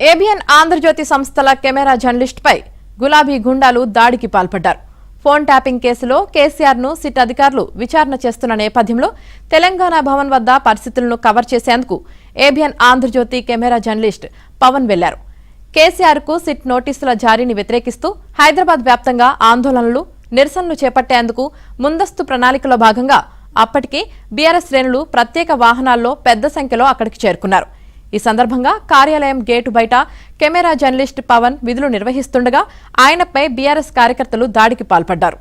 ABN Andhra Jyothi సంస్థల camera journalist పై గులాబీ గుండాలు దాడికి పాల్పడ్డారు. ఫోన్ ట్యాపింగ్ కేసులో కేసీఆర్ ను సిట్ అధికారులు విచారణ చేస్తున్న నేపథ్యంలో తెలంగాణ భవన్ వద్ద పరిస్థితులను కవర్ చేసేందుకు ABN Andhra Jyothi camera journalist Pawan వెళ్లారు. కేసీఆర్ కు సిట్ నోటీసుల జారీని వ్యతిరేకిస్తూ హైదరాబాద్ వ్యాప్తంగా ఆందోళనలు, నిరసనలు చేపట్టేందుకు ముందస్తు ప్రణాళికలో భాగంగా అప్పటికే బీఆర్ఎస్ శ్రేణులు ప్రత్యేక వాహనాల్లో పెద్ద సంఖ్యలో అక్కడికి చేరుకున్నారు. ఈ సందర్భంగా కార్యాలయం గేటు బయట కెమెరా జర్నలిస్ట్ పవన్ విధులు నిర్వహిస్తుండగా ఆయనపై బీఆర్ఎస్ కార్యకర్తలు దాడికి పాల్పడ్డారు.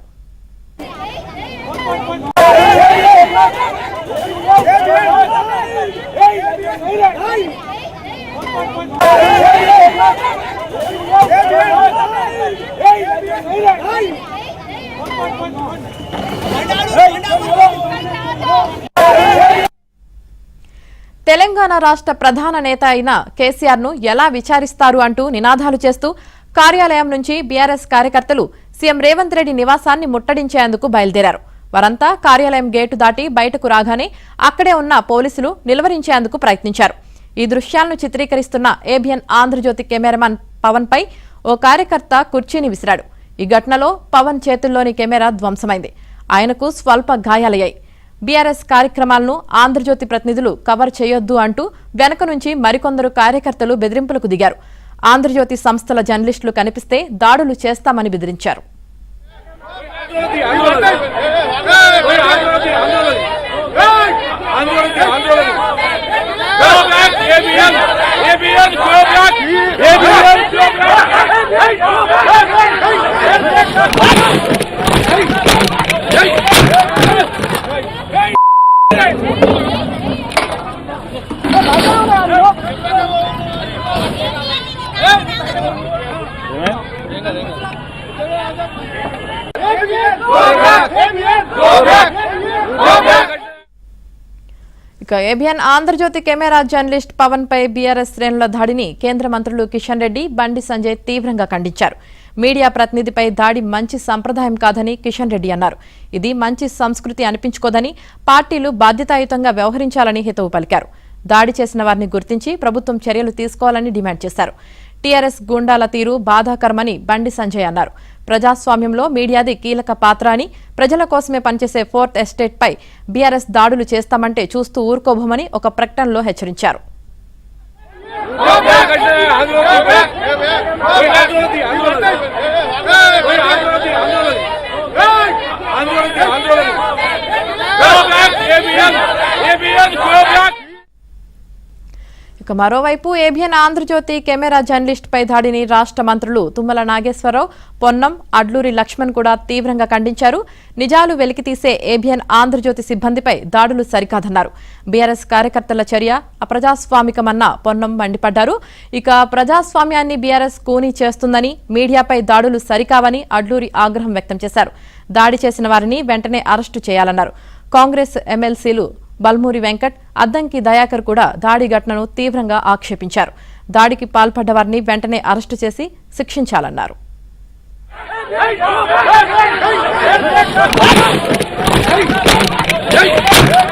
తెలంగాణ రాష్ట్ర ప్రధాన నేత అయిన కేసీఆర్ ను ఎలా విచారిస్తారు అంటూ నినాదాలు చేస్తూ కార్యాలయం నుంచి బీఆర్ఎస్ కార్యకర్తలు సీఎం రేవంత్ రెడ్డి నివాసాన్ని ముట్టడించేందుకు బయలుదేరారు. వారంతా కార్యాలయం గేటు దాటి బయటకు రాగానే అక్కడే ఉన్న పోలీసులు నిలువరించేందుకు ప్రయత్నించారు. ఈ దృశ్యాలను చిత్రీకరిస్తున్న ఏబిఎన్ ఆంధ్రజ్యోతి కెమెరామన్ పవన్ పై ఓ కార్యకర్త కుర్చీని విసిరాడు. ఈ ఘటనలో పవన్ చేతుల్లోని కెమెరా ధ్వంసమైంది. ఆయనకు స్వల్ప గాయాలయ్యాయి. బీఆర్ఎస్ కార్యక్రమాలను ఆంధ్రజ్యోతి ప్రతినిధులు కవర్ చేయొద్దు అంటూ వెనక నుంచి మరికొందరు కార్యకర్తలు బెదిరింపులకు దిగారు. ఆంధ్రజ్యోతి సంస్థల జర్నలిస్టులు కనిపిస్తే దాడులు చేస్తామని బెదిరించారు. ఇక ABN Andhra Jyothi camera journalist Pawan పై బీఆర్ఎస్ శ్రేణుల దాడిని కేంద్ర మంత్రులు కిషన్ రెడ్డి, బండి సంజయ్ తీవ్రంగా ఖండించారు. మీడియా ప్రతినిధిపై దాడి మంచి సంప్రదాయం కాదని కిషన్ రెడ్డి అన్నారు. ఇది మంచి సంస్కృతి అనిపించుకోదని, పార్టీలు బాధ్యతాయుతంగా వ్యవహరించాలని హితవు పలికారు. దాడి చేసిన వారిని గుర్తించి ప్రభుత్వం చర్యలు తీసుకోవాలని డిమాండ్ చేశారు. టీఆర్ఎస్ గూండాల తీరు బాధాకరమని బండి సంజయ్ అన్నారు. ప్రజాస్వామ్యంలో మీడియాది కీలక పాత్ర అని, ప్రజల కోసమే పనిచేసే ఫోర్త్ ఎస్టేట్ పై బీఆర్ఎస్ దాడులు చేస్తామంటే చూస్తూ ఊరుకోబోమని ఒక ప్రకటనలో హెచ్చరించారు. ఇక మరోవైపు ఏబిఎన్ ఆంధ్రజ్యోతి కెమెరా జర్నలిస్ట్ పై దాడిని రాష్ట్ర మంత్రులు తుమ్మల నాగేశ్వరరావు, పొన్నం, అడ్లూరి లక్ష్మణ్ కూడా తీవ్రంగా ఖండించారు. నిజాలు వెలికితీసే ఏబిఎన్ ఆంధ్రజ్యోతి సిబ్బందిపై దాడులు సరికాదన్నారు. బీఆర్ఎస్ కార్యకర్తల చర్య అప్రజాస్వామికమన్న పొన్నం మండిపడ్డారు. ఇక ప్రజాస్వామ్యాన్ని బీఆర్ఎస్ కూనీ చేస్తుందని, మీడియాపై దాడులు సరికావని అడ్లూరి ఆగ్రహం వ్యక్తం చేశారు. దాడి చేసిన వారిని వెంటనే అరెస్టు చేయాలన్నారు. కాంగ్రెస్ ఎమ్మెల్సీలు బల్మూరి వెంకట్, అద్దంకి దయాకర్ కూడా దాడి ఘటనను తీవ్రంగా ఆక్షేపించారు. దాడికి పాల్పడ్డ వారిని వెంటనే అరెస్టు చేసి శిక్షించాలన్నారు. Hey!